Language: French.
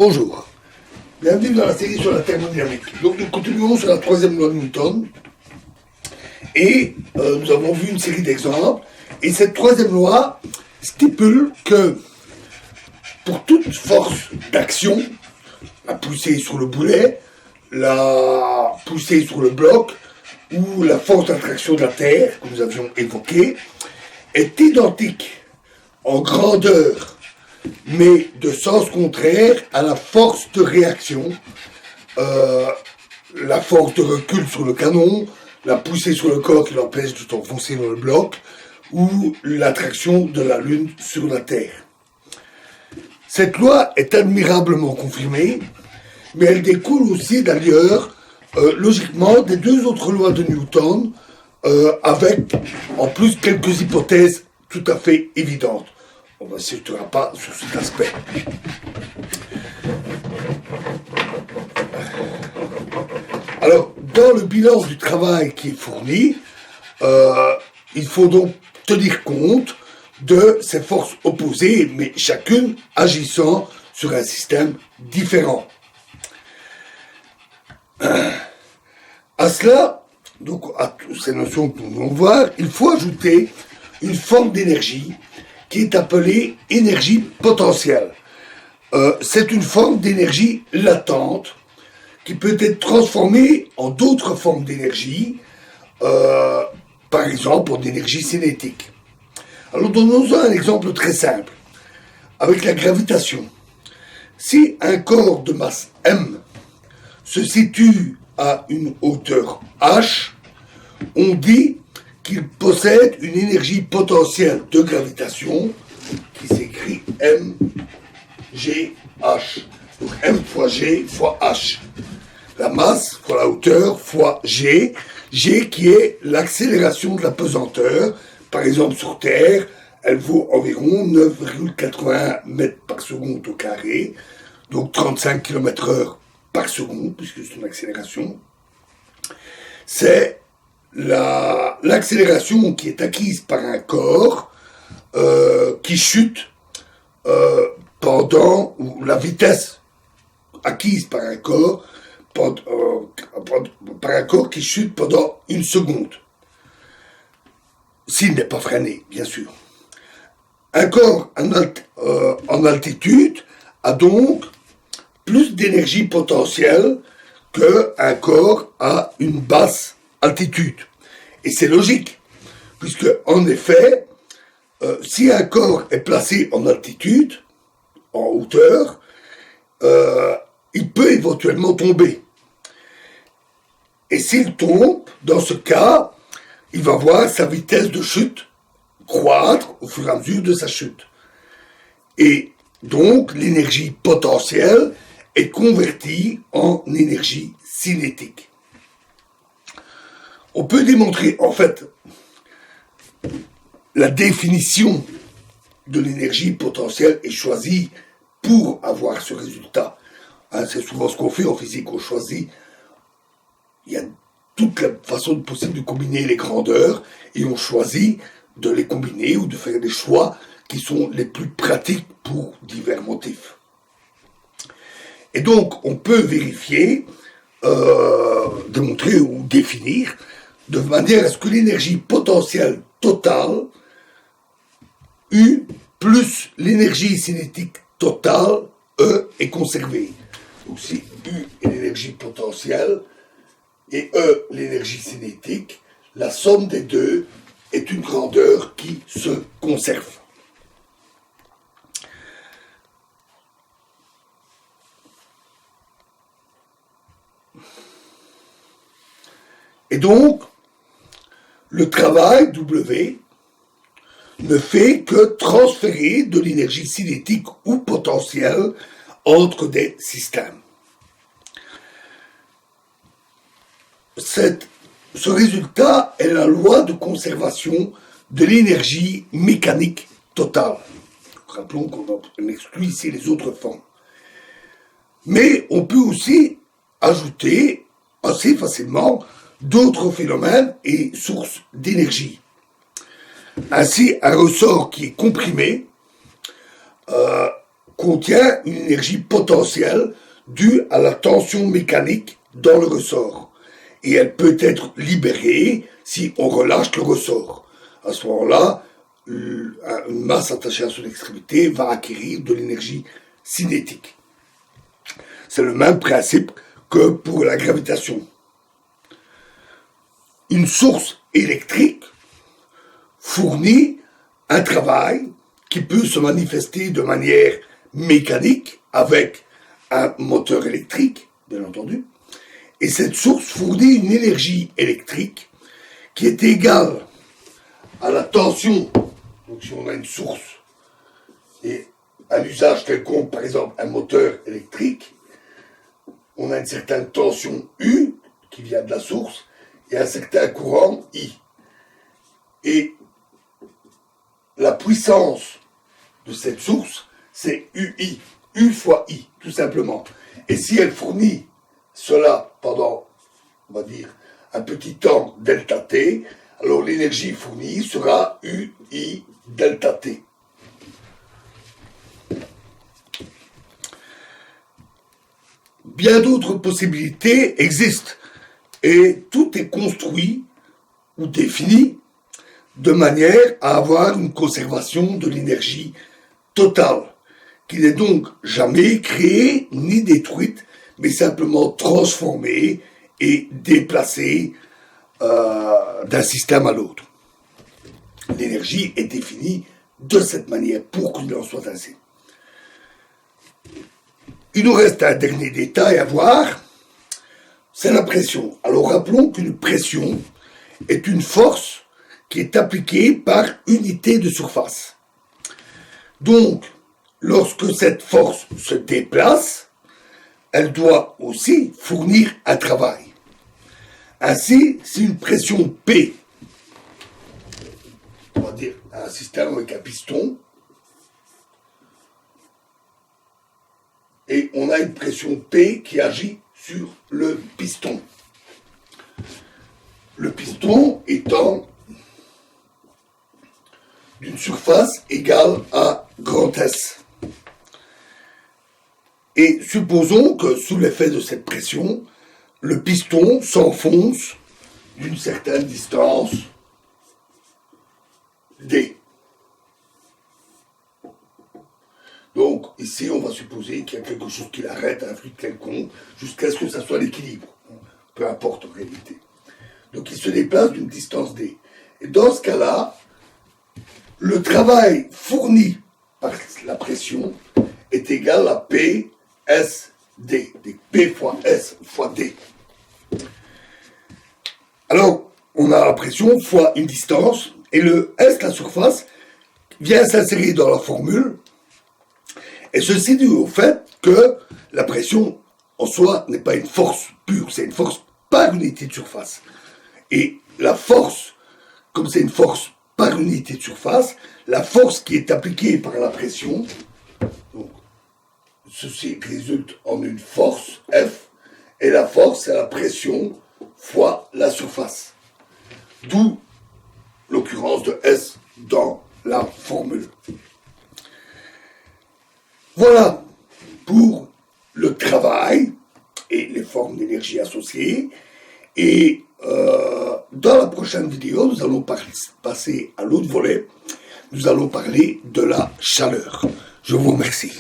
Bonjour, bienvenue dans la série sur la thermodynamique. Donc nous continuons sur la troisième loi de Newton et nous avons vu une série d'exemples et cette troisième loi stipule que pour toute force d'action, la poussée sur le boulet, la poussée sur le bloc ou la force d'attraction de la Terre que nous avions évoquée est identique en grandeur mais de sens contraire à la force de réaction, la force de recul sur le canon, la poussée sur le corps qui l'empêche de s'enfoncer dans le bloc, ou l'attraction de la Lune sur la Terre. Cette loi est admirablement confirmée, mais elle découle aussi d'ailleurs, logiquement, des deux autres lois de Newton, avec en plus quelques hypothèses tout à fait évidentes. On ne s'étendra pas sur cet aspect. Alors, dans le bilan du travail qui est fourni, il faut donc tenir compte de ces forces opposées, mais chacune agissant sur un système différent. À cela, donc à ces notions que nous allons voir, il faut ajouter une forme d'énergie qui est appelée énergie potentielle. C'est une forme d'énergie latente qui peut être transformée en d'autres formes d'énergie, par exemple en énergie cinétique. Alors donnons un exemple très simple, avec la gravitation. Si un corps de masse m se situe à une hauteur h, on dit qu'il possède une énergie potentielle de gravitation qui s'écrit mgh. Donc m fois g fois h. La masse fois la hauteur fois g. G qui est l'accélération de la pesanteur. Par exemple sur Terre, elle vaut environ 9,81 mètres par seconde au carré. Donc 35 km/h par seconde, puisque c'est une accélération. C'est l'accélération qui est acquise par un corps qui chute ou la vitesse acquise par un corps qui chute pendant une seconde, s'il n'est pas freiné, bien sûr. Un corps en altitude a donc plus d'énergie potentielle qu'un corps à une basse altitude. Et c'est logique, puisque en effet, si un corps est placé en altitude, en hauteur, il peut éventuellement tomber. Et s'il tombe, dans ce cas, il va voir sa vitesse de chute croître au fur et à mesure de sa chute. Et donc, l'énergie potentielle est convertie en énergie cinétique. On peut démontrer, en fait, la définition de l'énergie potentielle est choisie pour avoir ce résultat. C'est souvent ce qu'on fait en physique, on choisit. Il y a toutes les façons possibles de combiner les grandeurs et on choisit de les combiner ou de faire des choix qui sont les plus pratiques pour divers motifs. Et donc, on peut vérifier, démontrer ou définir de manière à ce que l'énergie potentielle totale, U, plus l'énergie cinétique totale, E, est conservée. Donc si U est l'énergie potentielle et E l'énergie cinétique, la somme des deux est une grandeur qui se conserve. Et donc, le travail W ne fait que transférer de l'énergie cinétique ou potentielle entre des systèmes. Ce résultat est la loi de conservation de l'énergie mécanique totale. Rappelons qu'on exclut ici les autres formes. Mais on peut aussi ajouter assez facilement d'autres phénomènes et sources d'énergie. Ainsi, un ressort qui est comprimé contient une énergie potentielle due à la tension mécanique dans le ressort. Et elle peut être libérée si on relâche le ressort. À ce moment-là, une masse attachée à son extrémité va acquérir de l'énergie cinétique. C'est le même principe que pour la gravitation. Une source électrique fournit un travail qui peut se manifester de manière mécanique avec un moteur électrique, bien entendu. Et cette source fournit une énergie électrique qui est égale à la tension. Donc si on a une source et un usage quelconque, par exemple un moteur électrique, on a une certaine tension U qui vient de la source et un certain courant I. Et la puissance de cette source, c'est UI, U fois I, tout simplement. Et si elle fournit cela pendant, on va dire, un petit temps delta T, alors l'énergie fournie sera UI delta T. Bien d'autres possibilités existent et tout est construit ou défini de manière à avoir une conservation de l'énergie totale, qui n'est donc jamais créée ni détruite, mais simplement transformée et déplacée d'un système à l'autre. L'énergie est définie de cette manière pour qu'il en soit ainsi. Il nous reste un dernier détail à voir, c'est la pression. Alors rappelons qu'une pression est une force qui est appliquée par unité de surface. Donc, lorsque cette force se déplace, elle doit aussi fournir un travail. Ainsi, si une pression P, on va dire un système avec un piston, et on a une pression P qui agit sur le piston. Le piston étant d'une surface égale à grand S. Et supposons que sous l'effet de cette pression, le piston s'enfonce d'une certaine distance D. Donc ici, on va supposer qu'il y a quelque chose qui l'arrête, un fluide quelconque, jusqu'à ce que ça soit l'équilibre. Peu importe en réalité. Donc il se déplace d'une distance D. Et dans ce cas-là, le travail fourni par la pression est égal à P, S, D. Donc P fois S fois D. Alors, on a la pression fois une distance, et le S, la surface, vient s'insérer dans la formule, et ceci dû au fait que la pression, en soi, n'est pas une force pure, c'est une force par unité de surface. Et la force, comme c'est une force par unité de surface, la force qui est appliquée par la pression, donc, ceci résulte en une force F, et la force, c'est la pression fois la surface. D'où l'occurrence de S dans la formule. Voilà pour le travail et les formes d'énergie associées. Et dans la prochaine vidéo, nous allons passer à l'autre volet. Nous allons parler de la chaleur. Je vous remercie.